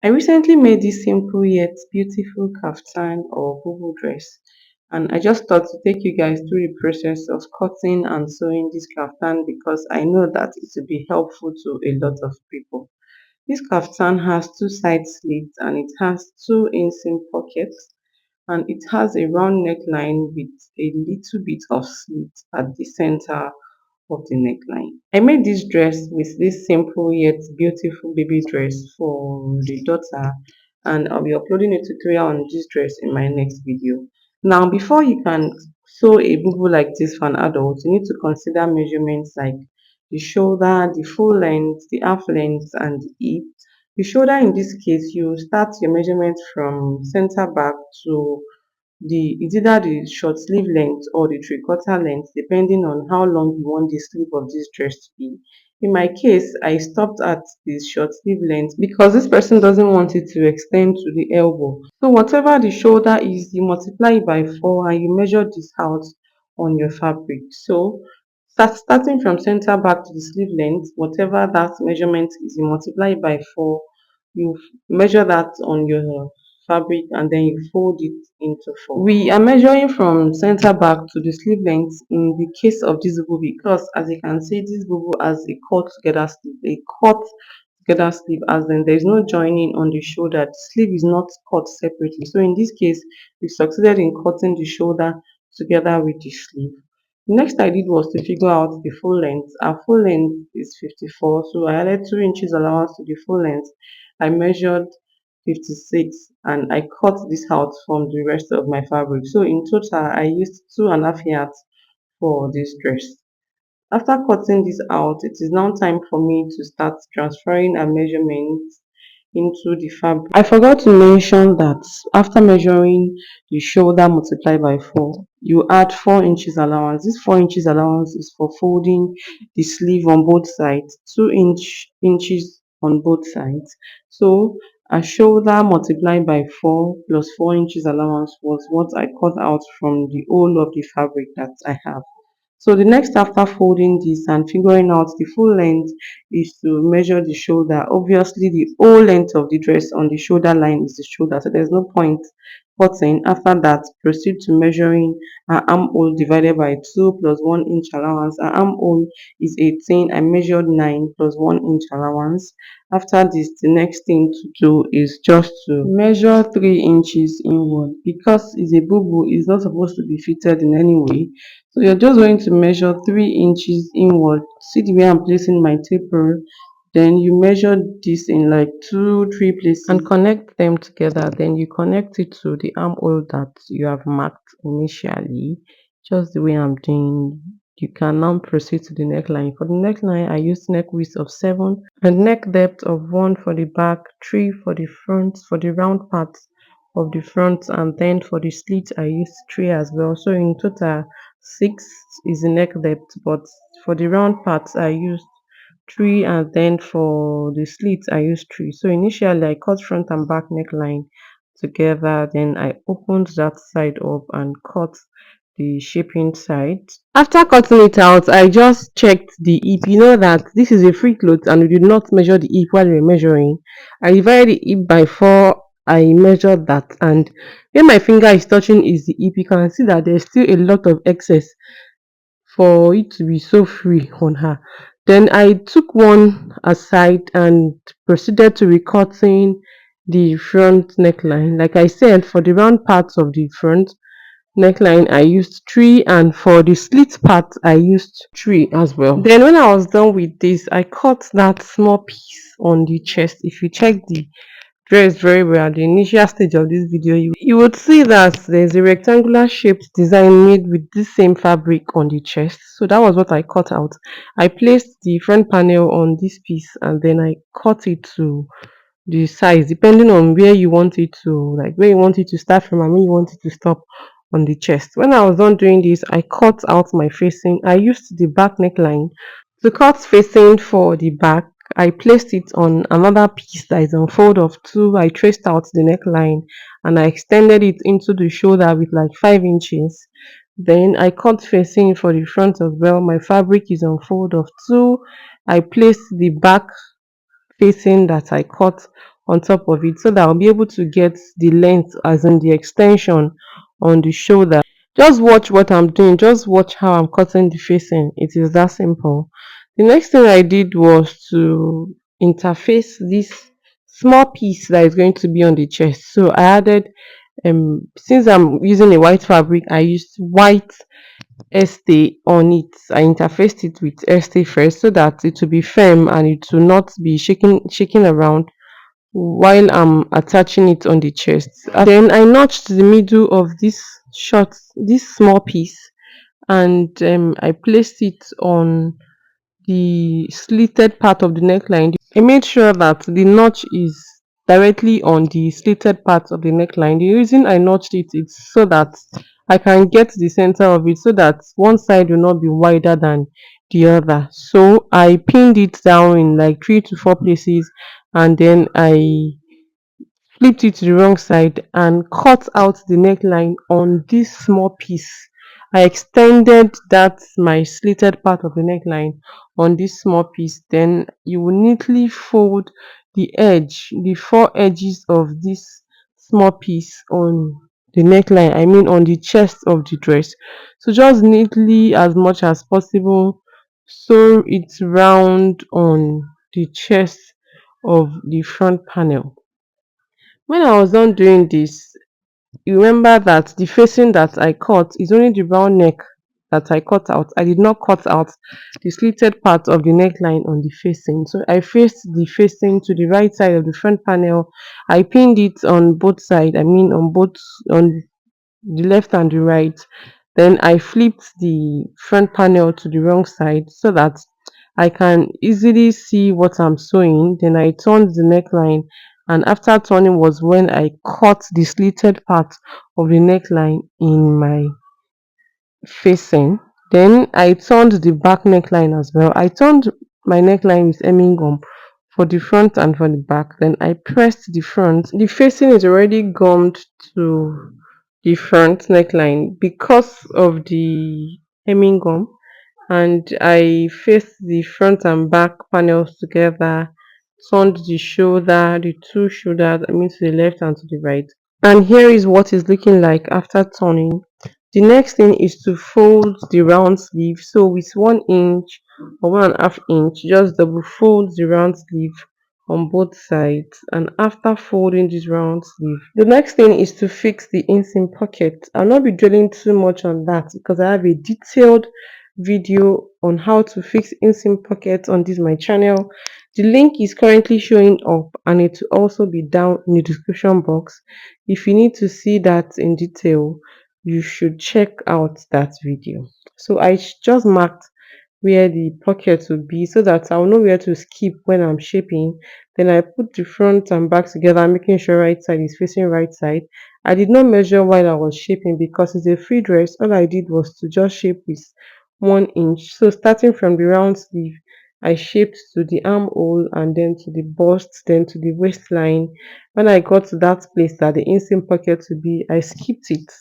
I recently made this simple yet beautiful kaftan or Bubu dress, and I just thought to take you guys through the process of cutting and sewing this kaftan because I know that it will be helpful to a lot of people. This kaftan has two side slits and it has two inseam pockets, and it has a round neckline with a little bit of slit at the center of the neckline. I made this dress with this simple yet beautiful baby dress for the daughter, and I'll be uploading a tutorial on this dress in my next video. Now, before you can sew a bubu like this for an adult, you need to consider measurements like the shoulder, the full length, the half length, and the hip. The shoulder, in this case, you start your measurement from center back to it's either the short sleeve length or the three-quarter length, depending on how long you want the sleeve of this dress to be. In my case, I stopped at the short sleeve length because this person doesn't want it to extend to the elbow. So whatever the shoulder is, you multiply it by 4 and you measure this out on your fabric. So starting from center back to the sleeve length, whatever that measurement is, you multiply it by 4, you measure that on your fabric, and then you fold it into 4. We are measuring from center back to the sleeve length in the case of this bubu because, as you can see, this bubu has a cut together sleeve, as then there is no joining on the shoulder. The sleeve is not cut separately. So in this case, we succeeded in cutting the shoulder together with the sleeve. The next I did was to figure out the full length. Our full length is 54, so I added 2 inches allowance to the full length. I measured 56 and I cut this out from the rest of my fabric. So in total, I used 2.5 yards for this dress. After cutting this out, it is now time for me to start transferring a measurement into the fabric. I forgot to mention that after measuring the shoulder multiplied by 4, you add 4 inches allowance. This 4 inches allowance is for folding the sleeve on both sides, 2 inches on both sides. So a shoulder multiplied by 4 plus 4 inches allowance was what I cut out from the whole of the fabric that I have. So the next after folding this and figuring out the full length is to measure the shoulder. Obviously, the whole length of the dress on the shoulder line is the shoulder, so there's no point cutting. After that, proceed to measuring an armhole divided by 2 plus 1 inch allowance. An armhole is 18. I measured 9 plus 1 inch allowance. After this, the next thing to do is just to measure 3 inches inward because it's a bubu, it's not supposed to be fitted in any way. So you're just going to measure 3 inches inward. See the way I'm placing my taper. Then you measure this in like 2 3 places and connect them together. Then you connect it to the armhole that you have marked initially, just the way I'm doing. You can now proceed to the neckline. For the neckline, I used neck width of 7 and neck depth of 1 for the back, 3 for the front, for the round part of the front, and then for the slit I used 3 as well. So in total 6 is the neck depth, but for the round parts I used 3, and then for the slits I used 3. So initially I cut front and back neckline together, then I opened that side up and cut the shaping side. After cutting it out, I just checked the hip. You know that this is a free cloth and we did not measure the hip while we were measuring. I divided the hip by 4. I measured that, and where my finger is touching is the hip. You can see that there's still a lot of excess for it to be so free on her. Then I took one aside and proceeded to recutting the front neckline. Like I said, for the round parts of the front neckline I used 3, and for the slit part I used 3 as well. Then when I was done with this, I cut that small piece on the chest. If you check the dress very well at the initial stage of this video, you would see that there's a rectangular shaped design made with this same fabric on the chest. So that was what I cut out. I placed the front panel on this piece and then I cut it to the size depending on where you want it to, like where you want it to start from and where you want it to stop on the chest. When I was done doing this, I cut out my facing. I used the back neckline to cut facing for the back. I placed it on another piece that is on fold of 2. I traced out the neckline and I extended it into the shoulder with like 5 inches. Then I cut facing for the front as well. My fabric is on fold of 2. I placed the back facing that I cut on top of it so that I'll be able to get the length, as in the extension on the shoulder. Just watch what I'm doing, just watch how I'm cutting the facing. It is that simple. The next thing I did was to interface this small piece that is going to be on the chest. So I added, since I'm using a white fabric, I used white stay on it. I interfaced it with stay first so that it will be firm and it will not be shaking around while I'm attaching it on the chest. And then I notched the middle of this small piece, and I placed it on the slitted part of the neckline. I made sure that the notch is directly on the slitted part of the neckline. The reason I notched it is so that I can get the center of it so that one side will not be wider than the other. So I pinned it down in like 3 to 4 places, and then I flipped it to the wrong side and cut out the neckline on this small piece. I extended that my slitted part of the neckline on this small piece. Then you will neatly fold the four edges of this small piece on the neckline, I mean on the chest of the dress. So just neatly as much as possible sew it round on the chest of the front panel. When I was done doing this, you remember that the facing that I cut is only the round neck that I cut out. I did not cut out the slitted part of the neckline on the facing. So I faced the facing to the right side of the front panel. I pinned it on both sides, I mean on the left and the right. Then I flipped the front panel to the wrong side so that I can easily see what I'm sewing. Then I turned the neckline, and after turning was when I cut the slitted part of the neckline in my facing. Then I turned the back neckline as well. I turned my neckline with hemming gum for the front and for the back. Then I pressed the front. The facing is already gummed to the front neckline because of the hemming gum, and I faced the front and back panels together, turned the shoulder, the two shoulders, I mean to the left and to the right. And here is what it's looking like after turning. The next thing is to fold the round sleeve. So with 1 inch or 1.5 inch, just double fold the round sleeve on both sides. And after folding this round sleeve, the next thing is to fix the inseam pocket. I'll not be dwelling too much on that because I have a detailed video on how to fix inseam pockets on this my channel. The link is currently showing up and it will also be down in the description box. If you need to see that in detail, you should check out that video. So I just marked where the pocket will be so that I'll know where to skip when I'm shaping. Then I put the front and back together, making sure right side is facing right side. I did not measure while I was shaping because it's a free dress. All I did was to just shape with 1 inch. So starting from the round sleeve, I shaped to the armhole and then to the bust, then to the waistline. When I got to that place that the inseam pocket would be, I skipped it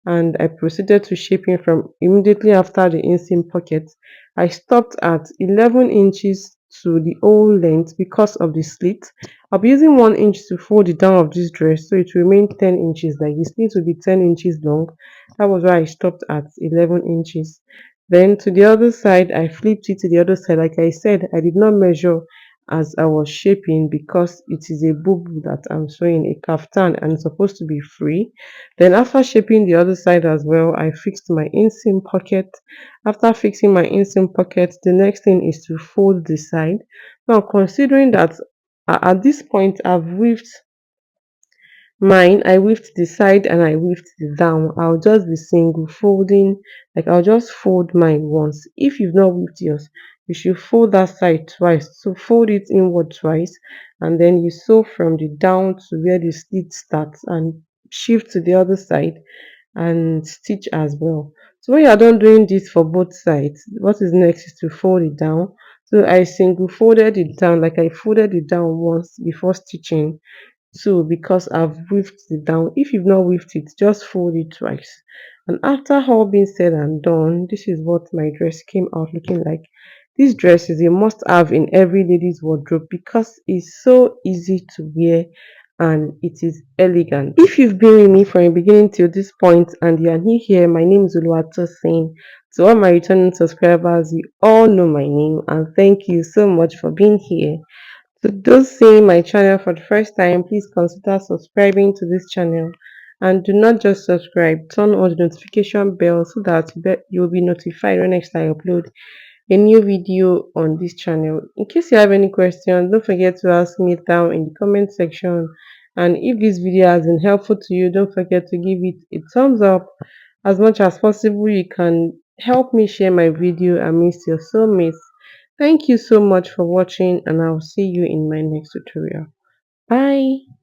and I proceeded to shaping from immediately after the inseam pocket. I stopped at 11 inches to the whole length because of the slit. I'll be using 1 inch to fold the down of this dress so it will remain 10 inches. Like the slit will be 10 inches long. That was why I stopped at 11 inches. Then to the other side, I flipped it to the other side. Like I said, I did not measure as I was shaping because it is a bubu that I'm sewing, a kaftan, and it's supposed to be free. Then after shaping the other side as well, I fixed my inseam pocket. After fixing my inseam pocket, the next thing is to fold the side. Now considering that at this point I've weaved mine, I weaved the side and I weaved the down. I'll just be single folding, like I'll just fold mine once. If you've not weaved yours, you should fold that side twice. So fold it inward twice and then you sew from the down to where the slit starts and shift to the other side and stitch as well. So when you are done doing this for both sides, what is next is to fold it down. So I single folded it down, like I folded it down once before stitching too, because I've weaved it down. If you've not weaved it, just fold it twice. And after all being said and done, this is what my dress came out looking like. This dress is a must have in every lady's wardrobe because it's so easy to wear and it is elegant. If you've been with me from the beginning till this point and you are new here, my name is Oluwatosin. To all my returning subscribers, you all know my name and thank you so much for being here. To those seeing my channel for the first time, please consider subscribing to this channel. And do not just subscribe, turn on the notification bell so that you will be notified when next I upload a new video on this channel. In case you have any questions, don't forget to ask me down in the comment section. And if this video has been helpful to you, don't forget to give it a thumbs up. As much as possible, you can help me share my video amidst your soulmates. Thank you so much for watching and I'll see you in my next tutorial. Bye.